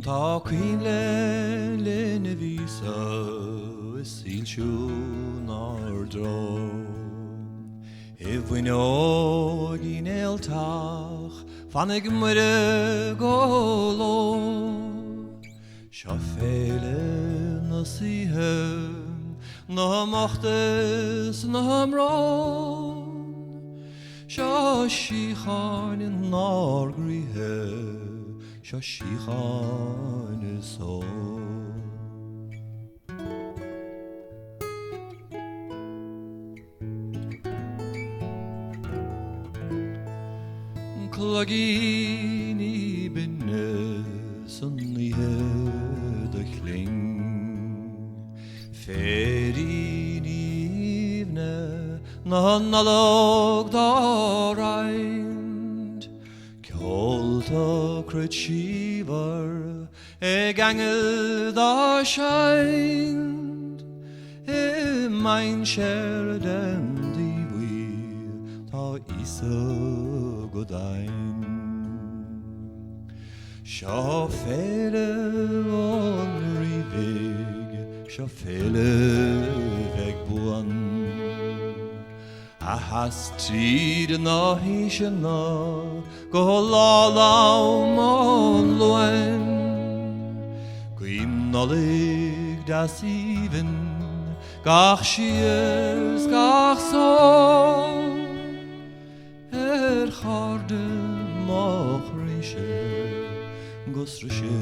Ta queen le nevisa sil shun ardro if we know in el tach van ik mure golo shafele nasihem no machtes no amro shashi khan in nargrihe shashi khan so Klagini binne sunnihe de kling Ferinivne nannalog darind Kjolta kretschivar gangel da scheind mein scherden die wir ta isa godain Schafele on rivig Schafele vegbuan A hastrid na hishna Golalau mon luen Gwym nolig das even Gach shies gach so Harde mach rische Gosrische